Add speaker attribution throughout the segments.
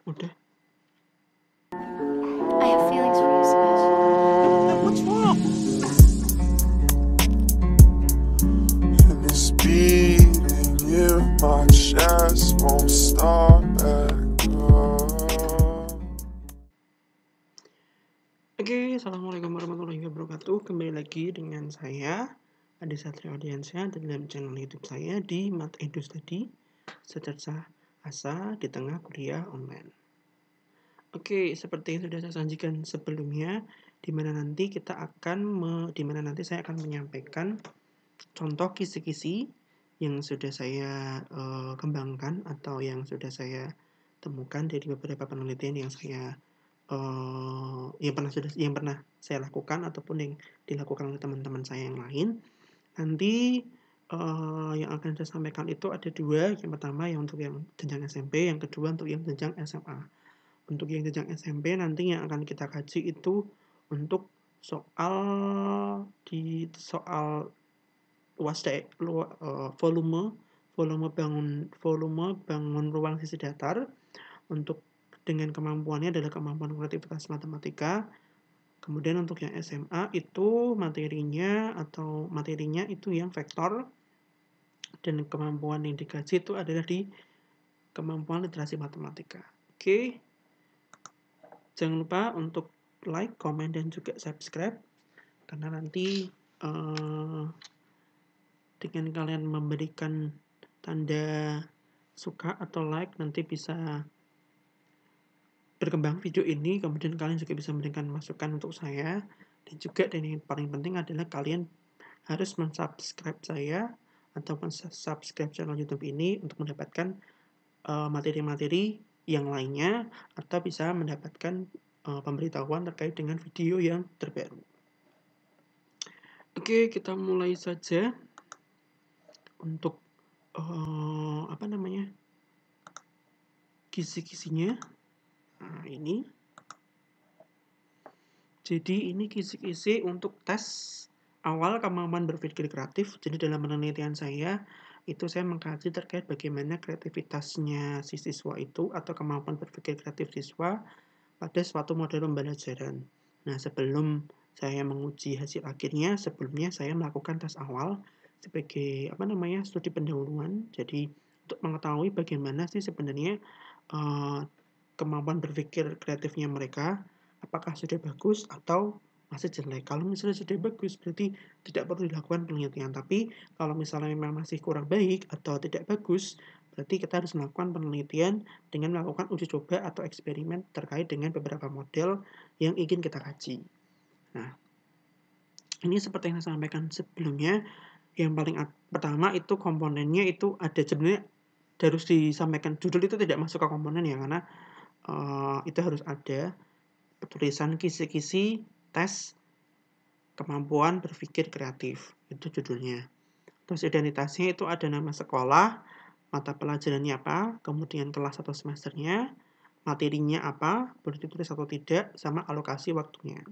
Speaker 1: Udah.
Speaker 2: I have feelings for you, Smash.
Speaker 1: What's wrong?
Speaker 3: It's beating in my chest, won't stop back up.
Speaker 1: Oke, assalamualaikum warahmatullahi wabarakatuh. Kembali lagi dengan saya Adi Satrio Adiansyah dalam channel YouTube saya di Mat Edu Study, secercah asa di tengah kuliah online. Oke, seperti yang sudah saya sajikan sebelumnya, di mana nanti saya akan menyampaikan contoh kisi-kisi yang sudah saya kembangkan atau yang sudah saya temukan dari beberapa penelitian yang saya yang pernah saya lakukan ataupun yang dilakukan oleh teman-teman saya yang lain. Nanti yang akan saya sampaikan itu ada dua. Yang pertama yang untuk yang jenjang SMP, yang kedua untuk yang jenjang SMA. Untuk yang jenjang SMP nanti yang akan kita kaji itu untuk soal volume bangun ruang sisi datar untuk dengan kemampuannya adalah kemampuan kreativitas matematika. Kemudian untuk yang SMA itu materinya itu yang vektor, dan kemampuan yang dikaji itu adalah di kemampuan literasi matematika. Oke. Jangan lupa untuk like, komen, dan juga subscribe, karena nanti dengan kalian memberikan tanda suka atau like nanti bisa berkembang video ini. Kemudian kalian juga bisa memberikan masukan untuk saya, dan yang paling penting adalah kalian harus mensubscribe saya atau subscribe channel YouTube ini untuk mendapatkan materi-materi yang lainnya atau bisa mendapatkan pemberitahuan terkait dengan video yang terbaru. Oke, kita mulai saja untuk kisi-kisinya. Nah, ini. Jadi ini kisi-kisi untuk tes awal kemampuan berpikir kreatif. Jadi dalam penelitian saya itu saya mengkaji terkait bagaimana kreativitasnya si siswa itu atau kemampuan berpikir kreatif siswa pada suatu model pembelajaran. Nah, sebelum saya menguji hasil akhirnya, sebelumnya saya melakukan tes awal sebagai studi pendahuluan. Jadi untuk mengetahui bagaimana sih sebenarnya kemampuan berpikir kreatifnya mereka, apakah sudah bagus atau masih jelek. Kalau misalnya sudah bagus, berarti tidak perlu dilakukan penelitian. Tapi kalau misalnya memang masih kurang baik atau tidak bagus, berarti kita harus melakukan penelitian dengan melakukan uji coba atau eksperimen terkait dengan beberapa model yang ingin kita kaji. Nah, ini seperti yang saya sampaikan sebelumnya, yang paling pertama itu komponennya itu ada, sebenarnya harus disampaikan, judul itu tidak masuk ke komponen ya, karena itu harus ada tulisan kisi-kisi tes kemampuan berpikir kreatif, itu judulnya. Terus identitasnya itu ada nama sekolah, mata pelajarannya apa, kemudian kelas atau semesternya, materinya apa, boleh ditulis atau tidak, sama alokasi waktunya.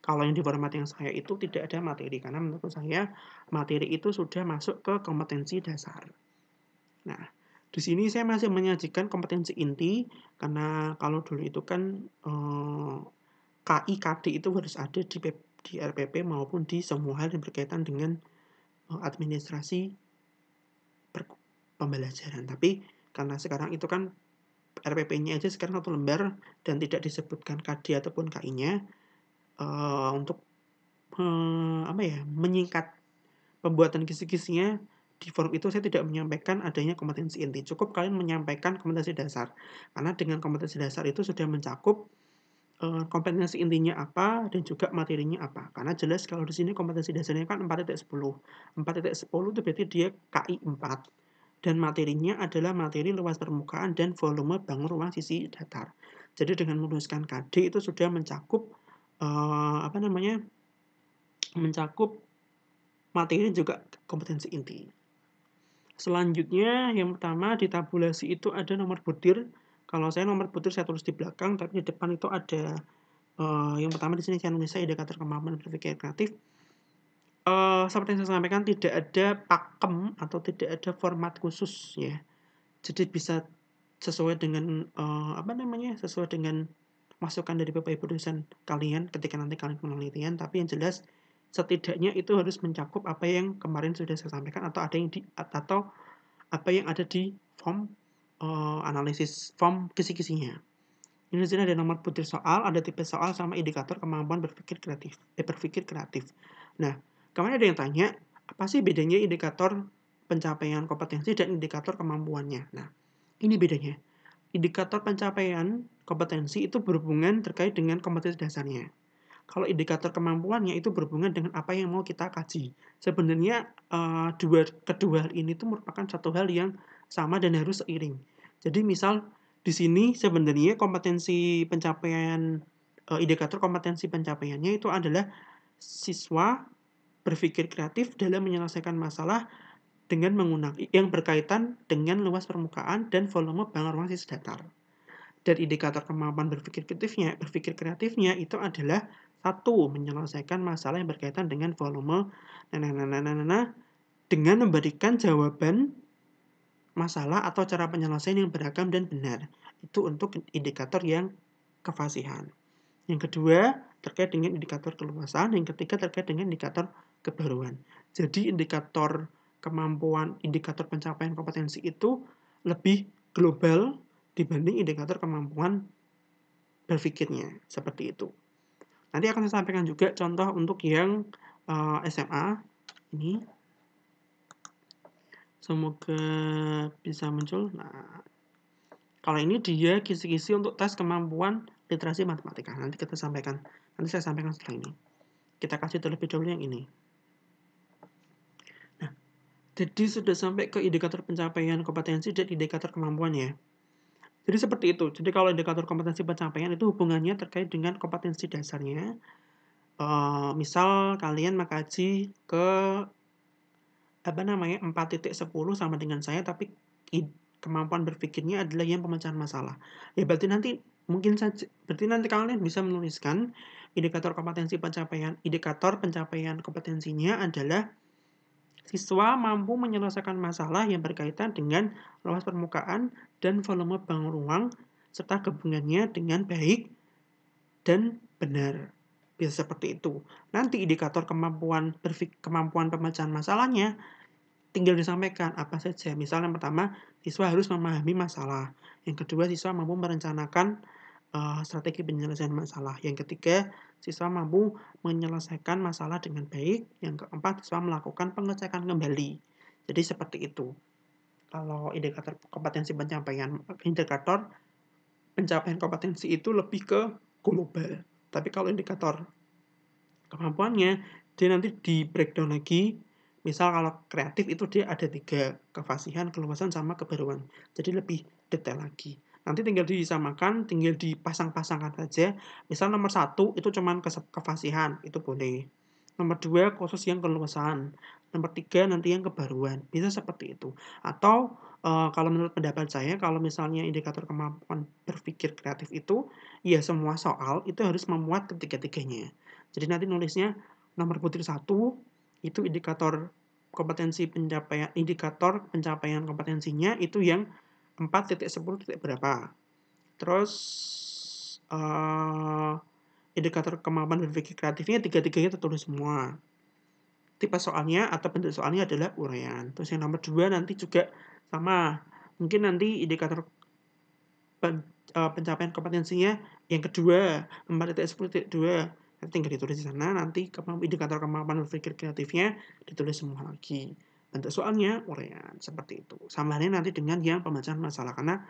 Speaker 1: Kalau yang di format yang saya itu tidak ada materi, karena menurut saya materi itu sudah masuk ke kompetensi dasar. Nah, di sini saya masih menyajikan kompetensi inti, karena kalau dulu itu kan KI, KD itu harus ada di RPP maupun di semua hal yang berkaitan dengan administrasi pembelajaran. Tapi karena sekarang itu kan RPP-nya aja sekarang 1 lembar dan tidak disebutkan KD ataupun KI-nya, untuk menyingkat pembuatan kisi-kisinya di forum itu saya tidak menyampaikan adanya kompetensi inti. Cukup kalian menyampaikan kompetensi dasar. Karena dengan kompetensi dasar itu sudah mencakup kompetensi intinya apa dan juga materinya apa. Karena jelas kalau di sini kompetensi dasarnya kan 4.10. 4.10 itu berarti dia KI 4. Dan materinya adalah materi luas permukaan dan volume bangun ruang sisi datar. Jadi dengan menuliskan KD itu sudah mencakup mencakup materi juga kompetensi inti. Selanjutnya yang pertama di tabulasi itu ada nomor butir. Kalau saya nomor butir saya tulis di belakang, tapi di depan itu ada yang pertama di sini saya nulis indikator kemampuan berpikir kreatif. Seperti yang saya sampaikan, tidak ada pakem atau tidak ada format khusus ya. Jadi bisa sesuai dengan sesuai dengan masukan dari Bapak Ibu dosen kalian ketika nanti kalian penelitian, tapi yang jelas setidaknya itu harus mencakup apa yang kemarin sudah saya sampaikan atau apa yang ada di form analisis form kisi-kisinya. Ini di sini ada nomor butir soal, ada tipe soal sama indikator kemampuan berpikir kreatif. Nah, kemarin ada yang tanya, apa sih bedanya indikator pencapaian kompetensi dan indikator kemampuannya? Nah, ini bedanya. Indikator pencapaian kompetensi itu berhubungan terkait dengan kompetensi dasarnya. Kalau indikator kemampuannya itu berhubungan dengan apa yang mau kita kaji. Sebenarnya kedua hal ini tuh merupakan satu hal yang sama dan harus seiring. Jadi misal di sini sebenarnya kompetensi pencapaian indikator kompetensi pencapaiannya itu adalah siswa berpikir kreatif dalam menyelesaikan masalah dengan menggunakan yang berkaitan dengan luas permukaan dan volume bangun ruang sisi datar. Dan indikator kemampuan berpikir kreatifnya itu adalah satu, menyelesaikan masalah yang berkaitan dengan volume dengan memberikan jawaban masalah atau cara penyelesaian yang beragam dan benar. Itu untuk indikator yang kefasihan. Yang kedua, terkait dengan indikator keluasan. Yang ketiga, terkait dengan indikator kebaruan. Jadi indikator pencapaian kompetensi itu lebih global dibanding indikator kemampuan berpikirnya. Seperti itu. Nanti akan saya sampaikan juga contoh untuk yang SMA. Ini. Semoga bisa muncul. Nah, kalau ini dia kisi-kisi untuk tes kemampuan literasi matematika. Nanti saya sampaikan setelah ini. Kita kasih terlebih dahulu yang ini. Nah, jadi sudah sampai ke indikator pencapaian kompetensi dan indikator kemampuan ya. Jadi seperti itu. Jadi kalau indikator kompetensi pencapaian itu hubungannya terkait dengan kompetensi dasarnya. Misal kalian mengkaji ke 4.10 sama dengan saya, tapi kemampuan berpikirnya adalah yang pemecahan masalah. Ya berarti nanti kalian bisa menuliskan indikator pencapaian kompetensinya adalah siswa mampu menyelesaikan masalah yang berkaitan dengan luas permukaan dan volume bangun ruang serta gabungannya dengan baik dan benar. Bisa seperti itu. Nanti indikator kemampuan pemecahan masalahnya tinggal disampaikan apa saja. Misalnya yang pertama, siswa harus memahami masalah. Yang kedua, siswa mampu merencanakan strategi penyelesaian masalah. Yang ketiga, siswa mampu menyelesaikan masalah dengan baik. Yang keempat, siswa melakukan pengecekan kembali. Jadi seperti itu. Kalau indikator pencapaian kompetensi itu lebih ke global. Tapi kalau indikator kemampuannya, dia nanti di breakdown lagi. Misal kalau kreatif itu dia ada 3, kefasihan, keluasan, sama kebaruan. Jadi lebih detail lagi. Nanti tinggal disamakan, tinggal dipasang-pasangkan saja. Misal nomor 1 itu cuman kefasihan, itu boleh. Nomor 2 khusus yang keluasan. Nomor 3 nanti yang kebaruan. Bisa seperti itu. Atau kalau menurut pendapat saya, kalau misalnya indikator kemampuan berpikir kreatif itu, ya semua soal itu harus memuat ketiga-tiganya. Jadi nanti nulisnya nomor butir 1 itu indikator pencapaian kompetensinya itu yang 4.10 berapa. Terus indikator kemampuan berpikir kreatifnya tiga-tiganya tertulis semua. Tipe soalnya atau bentuk soalnya adalah uraian. Terus yang nomor 2 nanti juga sama. Mungkin nanti indikator pencapaian kompetensinya yang kedua 4.10.2 tinggal ditulis di sana. Nanti indikator kemampuan berpikir kreatifnya ditulis semua lagi. Bentuk soalnya uraian seperti itu. Samanya nanti dengan yang pemecahan masalah, karena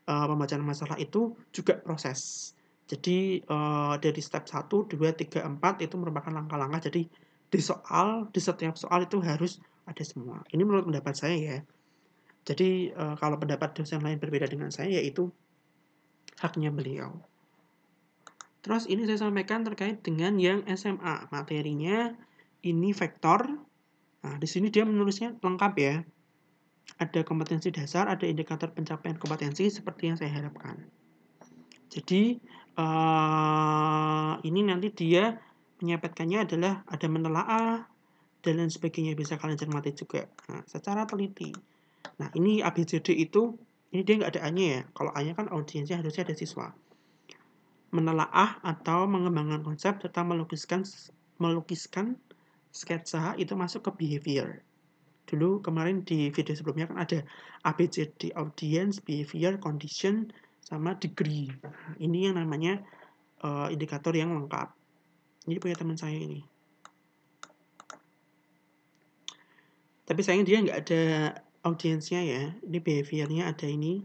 Speaker 1: pemecahan masalah itu juga proses. Jadi dari step 1, 2, 3, 4 itu merupakan langkah-langkah. Jadi di setiap soal itu harus ada semua. Ini menurut pendapat saya ya. Jadi kalau pendapat dosen lain berbeda dengan saya, yaitu haknya beliau. Terus ini saya sampaikan terkait dengan yang SMA. Materinya ini vektor. Nah, di sini dia menulisnya lengkap ya. Ada kompetensi dasar, ada indikator pencapaian kompetensi seperti yang saya harapkan. Jadi ini nanti dia menyepetkannya adalah ada menelaah dan lain sebagainya, bisa kalian cermati juga. Nah, secara teliti. Nah, ini ABCD itu Ini dia nggak ada A-nya ya. Kalau A-nya kan audiensnya harusnya ada siswa. Menelaah atau mengembangkan konsep serta melukiskan sketsa itu masuk ke behavior. Dulu kemarin di video sebelumnya kan ada ABCD, audience, behavior, condition, sama degree. Nah, ini yang namanya indikator yang lengkap. Ini punya teman saya ini. Tapi sayang dia nggak ada audiensnya ya. Ini behaviornya ada ini.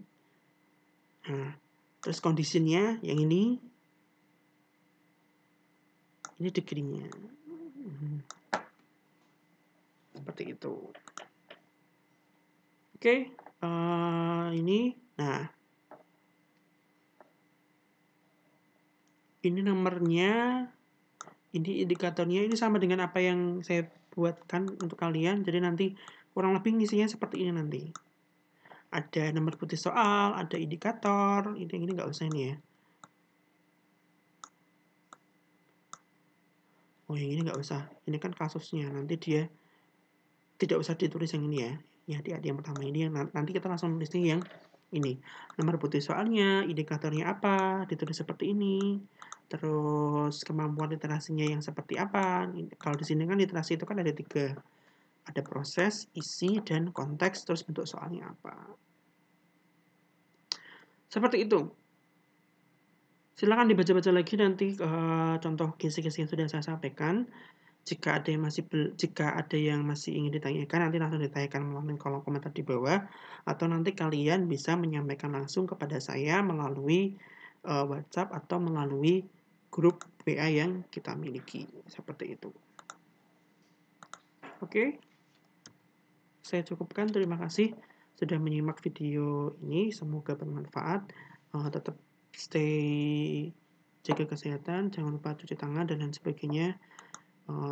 Speaker 1: Nah, terus conditionnya yang ini. Ini degree-nya. Seperti itu. Oke, ini. Nah, ini nomornya, ini indikatornya, ini sama dengan apa yang saya buatkan untuk kalian. Jadi nanti kurang lebih ngisinya seperti ini nanti. Ada nomor putih soal, ada indikator. Ini nggak usah ini ya. Oh, yang ini nggak usah. Ini kan kasusnya. Nanti dia tidak usah ditulis yang ini ya. Ya, adik-adik yang pertama ini. Nanti kita langsung tulisnya yang ini. Nomor putih soalnya, indikatornya apa, ditulis seperti ini. Terus kemampuan literasinya yang seperti apa. Kalau di sini kan literasi itu kan ada 3. Ada proses, isi, dan konteks. Terus bentuk soalnya apa. Seperti itu. Silakan dibaca-baca lagi nanti contoh kisi-kisi yang sudah saya sampaikan. Jika ada yang masih ingin ditanyakan, nanti langsung ditanyakan melalui kolom komentar di bawah, atau nanti kalian bisa menyampaikan langsung kepada saya melalui WhatsApp atau melalui grup WA yang kita miliki. Seperti itu. Oke. Saya cukupkan. Terima kasih sudah menyimak video ini. Semoga bermanfaat. Tetap stay, jaga kesehatan, jangan lupa cuci tangan dan lain sebagainya.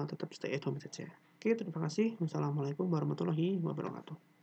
Speaker 1: Tetap stay at home saja. Oke, terima kasih. Wassalamualaikum warahmatullahi wabarakatuh.